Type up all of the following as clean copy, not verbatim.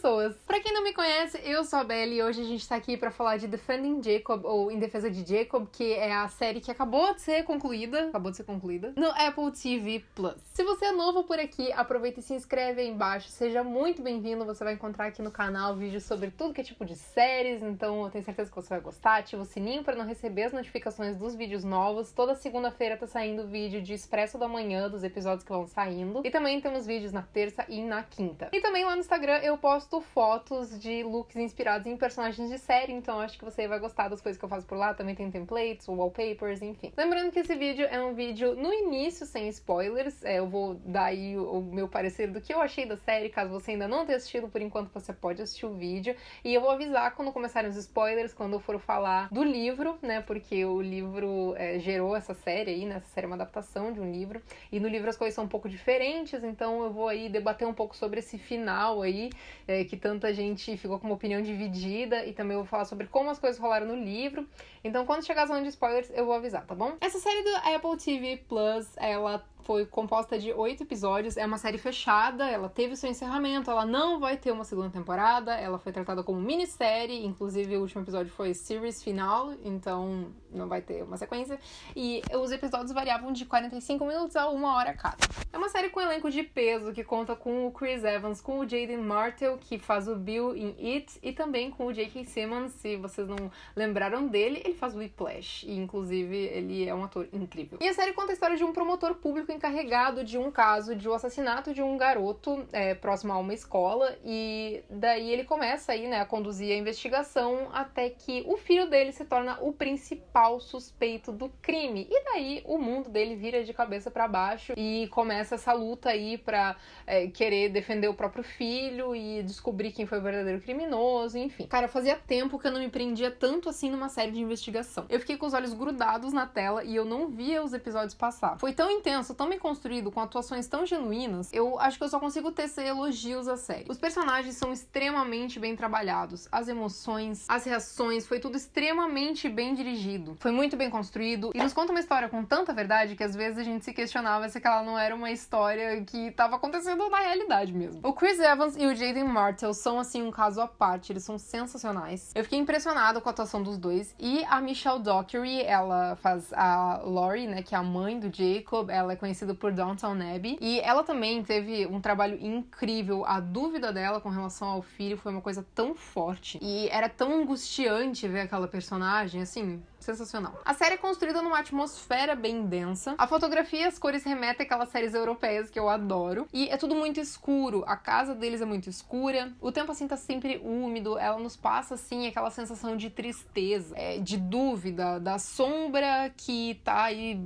pessoas! Pra quem não me conhece, eu sou a Belle e hoje a gente tá aqui pra falar de Defending Jacob, ou Em Defesa de Jacob, que é a série que acabou de ser concluída no Apple TV+. Se você é novo por aqui, aproveita e se inscreve aí embaixo, seja muito bem-vindo, você vai encontrar aqui no canal vídeos sobre tudo que é tipo de séries, então eu tenho certeza que você vai gostar, ativa o sininho pra não receber as notificações dos vídeos novos. Toda segunda-feira tá saindo vídeo de Expresso da Manhã, dos episódios que vão saindo, e também temos vídeos na terça e na quinta. E também lá no Instagram eu posto fotos de looks inspirados em personagens de série, então acho que você vai gostar das coisas que eu faço por lá. Também tem templates, wallpapers, enfim. Lembrando que esse vídeo é um vídeo no início, sem spoilers. Eu vou dar aí o meu parecer do que eu achei da série. Caso você ainda não tenha assistido, por enquanto você pode assistir o vídeo. E eu vou avisar quando começarem os spoilers, quando eu for falar do livro, né? Porque o livro gerou essa série aí, né? Essa série é uma adaptação de um livro. E no livro as coisas são um pouco diferentes, então eu vou aí debater um pouco sobre esse final aí, que tanta gente ficou com uma opinião dividida, e também eu vou falar sobre como as coisas rolaram no livro. Então quando chegar a zona de spoilers eu vou avisar, tá bom? Essa série do Apple TV Plus, ela foi composta de 8 episódios, é uma série fechada, ela teve seu encerramento, ela não vai ter uma segunda temporada, ela foi tratada como minissérie, inclusive o último episódio foi series final, então não vai ter uma sequência, e os episódios variavam de 45 minutos a 1 hora cada. É uma série com elenco de peso, que conta com o Chris Evans, com o Jaden Martell, que faz o Bill em It, e também com o J.K. Simmons. Se vocês não lembraram dele, ele faz o Whiplash, e inclusive ele é um ator incrível. E a série conta a história de um promotor público encarregado de um caso de um assassinato de um garoto próximo a uma escola, e daí ele começa aí, né, a conduzir a investigação até que o filho dele se torna o principal suspeito do crime, e daí o mundo dele vira de cabeça pra baixo e começa essa luta aí pra querer defender o próprio filho e descobrir quem foi o verdadeiro criminoso, enfim. Cara, fazia tempo que eu não me prendia tanto assim numa série de investigação. Eu fiquei com os olhos grudados na tela e eu não via os episódios passar. Foi tão intenso, tão bem construído, com atuações tão genuínas, eu acho que eu só consigo tecer elogios à série. Os personagens são extremamente bem trabalhados, as emoções, as reações, foi tudo extremamente bem dirigido. Foi muito bem construído e nos conta uma história com tanta verdade que às vezes a gente se questionava se ela não era uma história que estava acontecendo na realidade mesmo. O Chris Evans e o Jaden Martell são, assim, um caso à parte, eles são sensacionais. Eu fiquei impressionada com a atuação dos dois, e a Michelle Dockery, ela faz a Laurie, né, que é a mãe do Jacob, ela é conhecida por Downton Abbey, e ela também teve um trabalho incrível. A dúvida dela com relação ao filho foi uma coisa tão forte, e era tão angustiante ver aquela personagem, assim, sensacional. A série é construída numa atmosfera bem densa, a fotografia e as cores remetem àquelas séries europeias que eu adoro, e é tudo muito escuro, a casa deles é muito escura, o tempo assim tá sempre úmido, ela nos passa assim aquela sensação de tristeza, de dúvida, da sombra que tá aí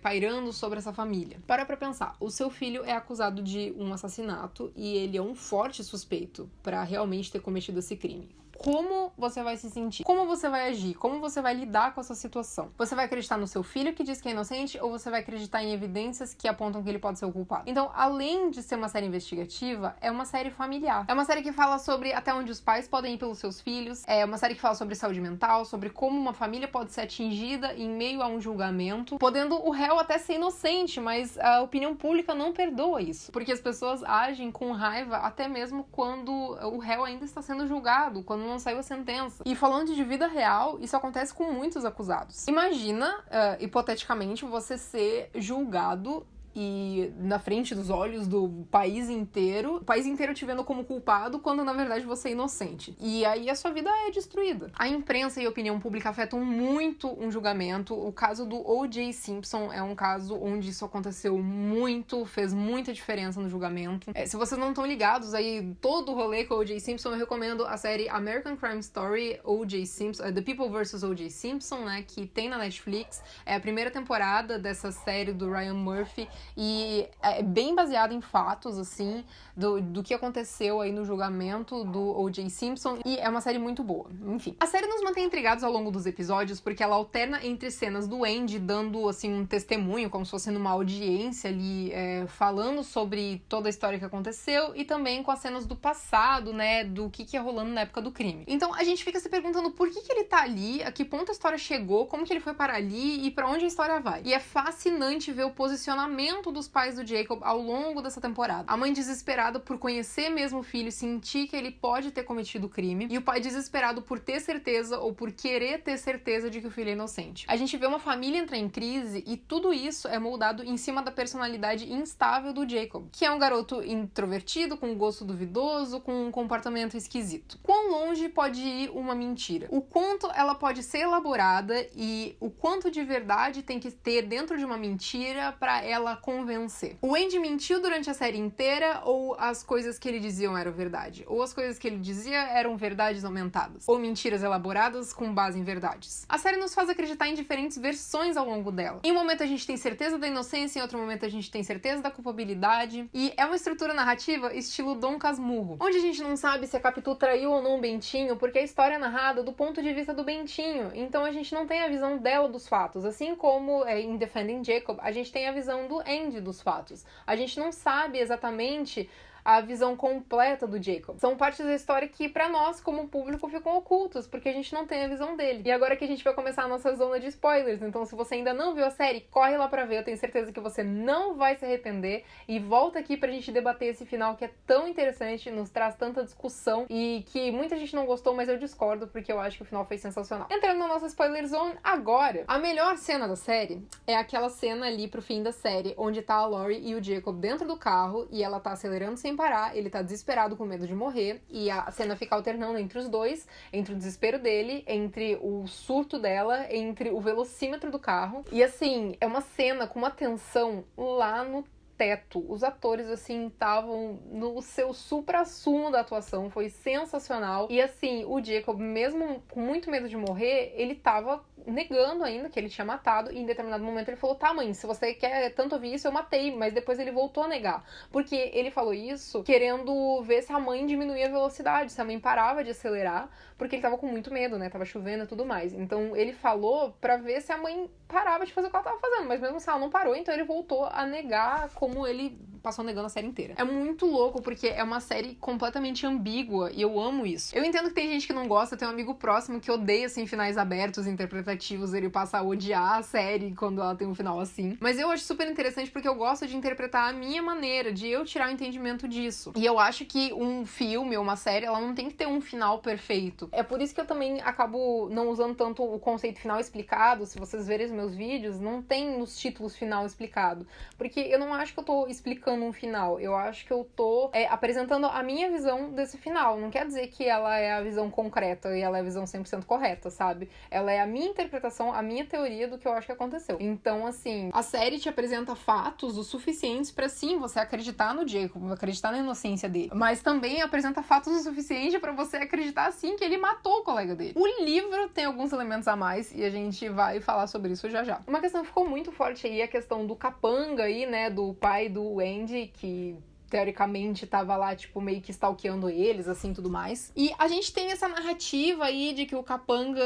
pairando sobre essa família. Para pra pensar, o seu filho é acusado de um assassinato e ele é um forte suspeito pra realmente ter cometido esse crime. Como você vai se sentir? Como você vai agir? Como você vai lidar com essa situação? Você vai acreditar no seu filho que diz que é inocente, ou você vai acreditar em evidências que apontam que ele pode ser o culpado? Então, além de ser uma série investigativa, é uma série familiar. É uma série que fala sobre até onde os pais podem ir pelos seus filhos, é uma série que fala sobre saúde mental, sobre como uma família pode ser atingida em meio a um julgamento, podendo o réu até ser inocente, mas a opinião pública não perdoa isso, porque as pessoas agem com raiva até mesmo quando o réu ainda está sendo julgado, quando não saiu a sentença. E falando de vida real, isso acontece com muitos acusados. Imagina, hipoteticamente, você ser julgado e na frente dos olhos do país inteiro, o país inteiro te vendo como culpado, quando na verdade você é inocente. E aí a sua vida é destruída. A imprensa e a opinião pública afetam muito um julgamento. O caso do O.J. Simpson é um caso onde isso aconteceu muito, fez muita diferença no julgamento. Se vocês não estão ligados aí, todo o rolê com o O.J. Simpson, eu recomendo a série American Crime Story, O.J. Simpson, The People vs. O.J. Simpson, né, que tem na Netflix. É a primeira temporada dessa série do Ryan Murphy, e é bem baseado em fatos, assim, do que aconteceu aí no julgamento do O.J. Simpson, e é uma série muito boa. Enfim, a série nos mantém intrigados ao longo dos episódios, porque ela alterna entre cenas do Andy dando, assim, um testemunho, como se fosse numa audiência ali, falando sobre toda a história que aconteceu, e também com as cenas do passado, né, do que ia rolando na época do crime. Então a gente fica se perguntando por que ele tá ali, a que ponto a história chegou, como que ele foi parar ali e pra onde a história vai. E é fascinante ver o posicionamento sofrimento dos pais do Jacob ao longo dessa temporada. A mãe desesperada por conhecer mesmo o filho, sentir que ele pode ter cometido o crime, e o pai desesperado por ter certeza ou por querer ter certeza de que o filho é inocente. A gente vê uma família entrar em crise e tudo isso é moldado em cima da personalidade instável do Jacob, que é um garoto introvertido, com gosto duvidoso, com um comportamento esquisito. Quão longe pode ir uma mentira? O quanto ela pode ser elaborada e o quanto de verdade tem que ter dentro de uma mentira para ela convencer. O Andy mentiu durante a série inteira ou as coisas que ele diziam eram verdade? Ou as coisas que ele dizia eram verdades aumentadas? Ou mentiras elaboradas com base em verdades? A série nos faz acreditar em diferentes versões ao longo dela. Em um momento a gente tem certeza da inocência, em outro momento a gente tem certeza da culpabilidade. E é uma estrutura narrativa estilo Dom Casmurro, onde a gente não sabe se a Capitu traiu ou não o Bentinho, porque a história é narrada do ponto de vista do Bentinho. Então a gente não tem a visão dela dos fatos. Assim como em Defending Jacob, a gente tem a visão do Andy dos fatos. A gente não sabe exatamente a visão completa do Jacob. São partes da história que, pra nós, como público, ficam ocultos, porque a gente não tem a visão dele. E agora que a gente vai começar a nossa zona de spoilers, então se você ainda não viu a série, corre lá pra ver, eu tenho certeza que você não vai se arrepender, e volta aqui pra gente debater esse final que é tão interessante, nos traz tanta discussão, e que muita gente não gostou, mas eu discordo, porque eu acho que o final foi sensacional. Entrando na nossa spoiler zone, agora, a melhor cena da série é aquela cena ali pro fim da série, onde tá a Lori e o Jacob dentro do carro, e ela tá acelerando sem parar, ele tá desesperado com medo de morrer, e a cena fica alternando entre os dois, entre o desespero dele, entre o surto dela, entre o velocímetro do carro. E assim, é uma cena com uma tensão lá no teto. Os atores, assim, estavam no seu supra-sumo da atuação, foi sensacional. E assim, o Jacob, mesmo com muito medo de morrer, ele tava negando ainda que ele tinha matado, e em determinado momento ele falou, tá mãe, se você quer tanto ouvir isso, eu matei, mas depois ele voltou a negar, porque ele falou isso querendo ver se a mãe diminuía a velocidade, se a mãe parava de acelerar, porque ele tava com muito medo, né, tava chovendo e tudo mais. Então ele falou pra ver se a mãe parava de fazer o que ela tava fazendo, mas mesmo assim ela não parou, então ele voltou a negar, como ele passou negando a série inteira. É muito louco, porque é uma série completamente ambígua, e eu amo isso. Eu entendo que tem gente que não gosta, tem um amigo próximo que odeia, assim, finais abertos, interpretativos, ele passa a odiar a série quando ela tem um final assim. Mas eu acho super interessante porque eu gosto de interpretar a minha maneira, de eu tirar o entendimento disso. E eu acho que um filme ou uma série, ela não tem que ter um final perfeito. É por isso que eu também acabo não usando tanto o conceito final explicado. Se vocês verem os meus vídeos, não tem nos títulos final explicado. Porque eu não acho que eu tô explicando um final, eu acho que eu tô apresentando a minha visão desse final. Não quer dizer que ela é a visão concreta e ela é a visão 100% correta, sabe? Ela é a minha interpretação, a minha teoria do que eu acho que aconteceu. Então, assim, a série te apresenta fatos o suficientes pra, sim, você acreditar no Jacob, acreditar na inocência dele, mas também apresenta fatos o suficiente pra você acreditar, sim, que ele matou o colega dele. O livro tem alguns elementos a mais e a gente vai falar sobre isso já já. Uma questão que ficou muito forte aí é a questão do capanga aí, né, do pai do Andy, que teoricamente tava lá, tipo, meio que stalkeando eles, assim, tudo mais. E a gente tem essa narrativa aí de que o capanga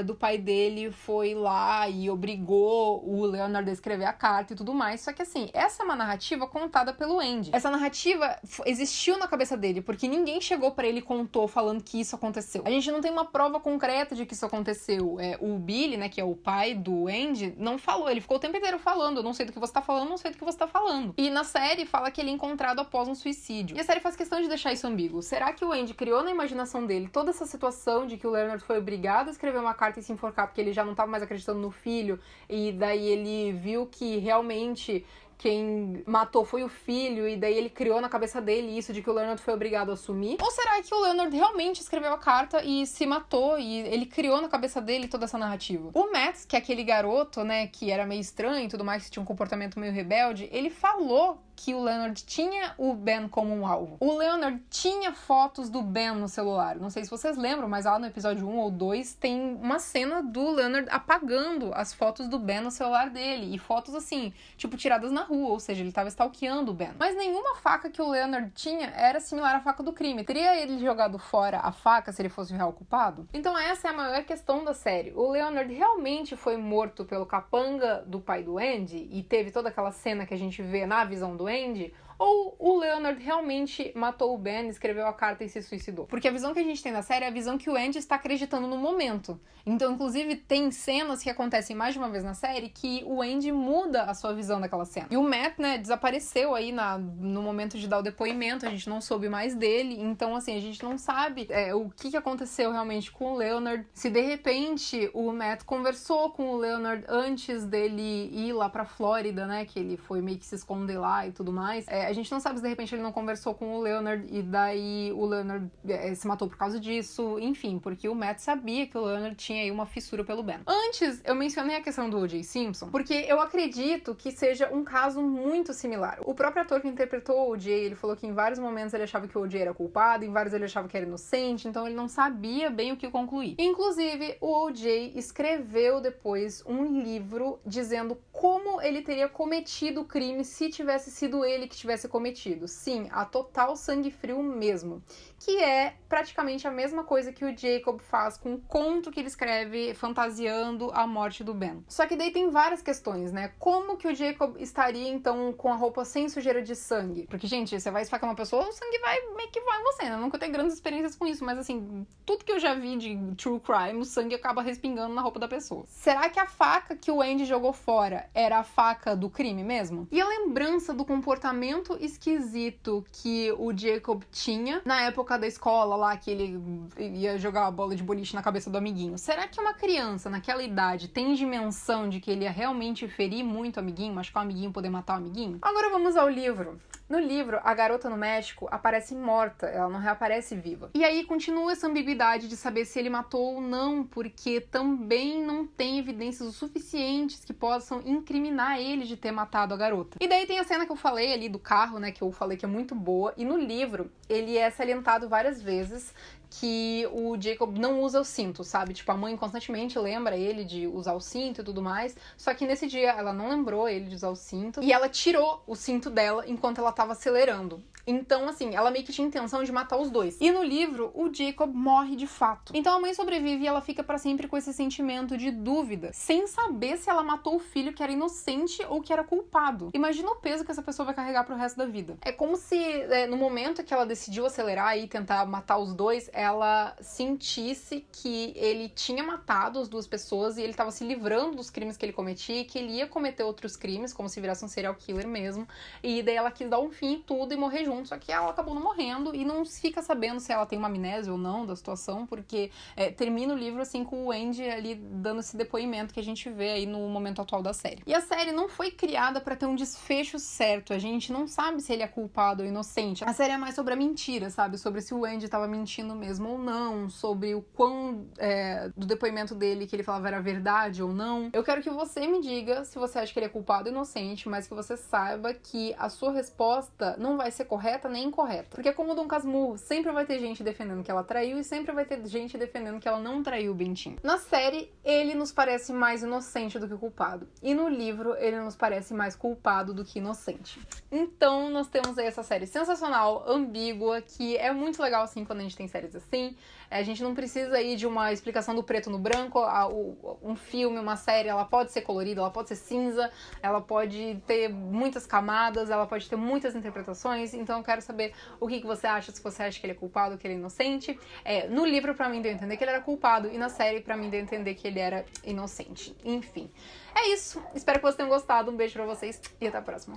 do pai dele foi lá e obrigou o Leonard a escrever a carta e tudo mais. Só que, assim, essa é uma narrativa contada pelo Andy. Essa narrativa existiu na cabeça dele, porque ninguém chegou pra ele e contou falando que isso aconteceu. A gente não tem uma prova concreta de que isso aconteceu. O Billy, né, que é o pai do Andy, não falou. Ele ficou o tempo inteiro falando, eu não sei do que você tá falando, não sei do que você tá falando. E na série fala que ele é encontrado após um suicídio. E a série faz questão de deixar isso ambíguo. Será que o Andy criou na imaginação dele toda essa situação de que o Leonard foi obrigado a escrever uma carta e se enforcar porque ele já não estava mais acreditando no filho, e daí ele viu que realmente quem matou foi o filho, e daí ele criou na cabeça dele isso de que o Leonard foi obrigado a assumir? Ou será que o Leonard realmente escreveu a carta e se matou, e ele criou na cabeça dele toda essa narrativa? O Matt, que é aquele garoto, né, que era meio estranho e tudo mais, que tinha um comportamento meio rebelde, ele falou que o Leonard tinha o Ben como um alvo. O Leonard tinha fotos do Ben no celular. Não sei se vocês lembram, mas lá no episódio 1 ou 2 tem uma cena do Leonard apagando as fotos do Ben no celular dele. E fotos assim, tipo, tiradas na rua, ou seja, ele tava stalkeando o Ben. Mas nenhuma faca que o Leonard tinha era similar à faca do crime. Teria ele jogado fora a faca se ele fosse o real culpado? Então essa é a maior questão da série. O Leonard realmente foi morto pelo capanga do pai do Andy e teve toda aquela cena que a gente vê na visão do Andy? ou o Leonard realmente matou o Ben, escreveu a carta e se suicidou. Porque a visão que a gente tem da série é a visão que o Andy está acreditando no momento. Então, inclusive, tem cenas que acontecem mais de uma vez na série que o Andy muda a sua visão daquela cena. E o Matt, né, desapareceu aí no momento de dar o depoimento, a gente não soube mais dele, então, assim, a gente não sabe o que aconteceu realmente com o Leonard. Se, de repente, o Matt conversou com o Leonard antes dele ir lá pra Flórida, né, que ele foi meio que se esconder lá e tudo mais. A gente não sabe se, de repente, ele não conversou com o Leonard e daí o Leonard se matou por causa disso, enfim, porque o Matt sabia que o Leonard tinha aí uma fissura pelo Ben. Antes, eu mencionei a questão do O.J. Simpson, porque eu acredito que seja um caso muito similar. O próprio ator que interpretou o O.J., ele falou que em vários momentos ele achava que o O.J. era culpado, em vários ele achava que era inocente, então ele não sabia bem o que concluir. Inclusive, o O.J. escreveu depois um livro dizendo como ele teria cometido o crime se tivesse sido ele que tivesse cometido. Sim, a total sangue frio mesmo. Que é praticamente a mesma coisa que o Jacob faz com o conto que ele escreve fantasiando a morte do Ben. Só que daí tem várias questões, né? Como que o Jacob estaria, então, com a roupa sem sujeira de sangue? Porque, gente, você vai esfaquear uma pessoa, o sangue vai meio que vai em você, né? Eu nunca tenho grandes experiências com isso, mas, assim, tudo que eu já vi de true crime, o sangue acaba respingando na roupa da pessoa. Será que a faca que o Andy jogou fora era a faca do crime mesmo? E a lembrança do comportamento esquisito que o Jacob tinha na época da escola lá, que ele ia jogar a bola de boliche na cabeça do amiguinho. Será que uma criança naquela idade tem dimensão de que ele ia realmente ferir muito o amiguinho, machucar o amiguinho, poder matar o amiguinho? Agora vamos ao livro. No livro, a garota no México aparece morta, ela não reaparece viva. E aí continua essa ambiguidade de saber se ele matou ou não, porque também não tem evidências o suficientes que possam incriminar ele de ter matado a garota. E daí tem a cena que eu falei ali do carro, né, que eu falei que é muito boa, e no livro ele é salientado várias vezes que o Jacob não usa o cinto, sabe? Tipo, a mãe constantemente lembra ele de usar o cinto e tudo mais, só que nesse dia ela não lembrou ele de usar o cinto e ela tirou o cinto dela enquanto ela tava acelerando. Então, assim, ela meio que tinha intenção de matar os dois. E no livro, o Jacob morre de fato. Então a mãe sobrevive e ela fica pra sempre com esse sentimento de dúvida, sem saber se ela matou o filho que era inocente ou que era culpado. Imagina o peso que essa pessoa vai carregar pro resto da vida. É como se, no momento que ela decidiu acelerar e tentar matar os dois, ela sentisse que ele tinha matado as duas pessoas e ele tava se livrando dos crimes que ele cometia e que ele ia cometer outros crimes, como se virasse um serial killer mesmo. E daí ela quis dar um fim em tudo e morrer junto, só que ela acabou não morrendo e não se fica sabendo se ela tem uma amnésia ou não da situação, porque termina o livro assim com o Andy ali dando esse depoimento que a gente vê aí no momento atual da série. E a série não foi criada pra ter um desfecho certo, a gente não sabe se ele é culpado ou inocente. A série é mais sobre a mentira, sabe? Sobre se o Andy tava mentindo mesmo ou não, sobre o quão do depoimento dele que ele falava era verdade ou não. Eu quero que você me diga se você acha que ele é culpado ou inocente, mas que você saiba que a sua resposta não vai ser correta nem incorreta. Porque como o Dom Casmurro, sempre vai ter gente defendendo que ela traiu e sempre vai ter gente defendendo que ela não traiu o Bentinho. Na série, ele nos parece mais inocente do que culpado. E no livro, ele nos parece mais culpado do que inocente. Então, nós temos aí essa série sensacional, ambígua, que é muito legal, assim, quando a gente tem séries assim. A gente não precisa aí de uma explicação do preto no branco. Um filme, uma série, ela pode ser colorida, ela pode ser cinza, ela pode ter muitas camadas, ela pode ter muitas interpretações. Então eu quero saber o que você acha, se você acha que ele é culpado ou que ele é inocente. No livro, pra mim, deu a entender que ele era culpado, e na série, pra mim, deu a entender que ele era inocente. Enfim, é isso. Espero que vocês tenham gostado. Um beijo pra vocês e até a próxima.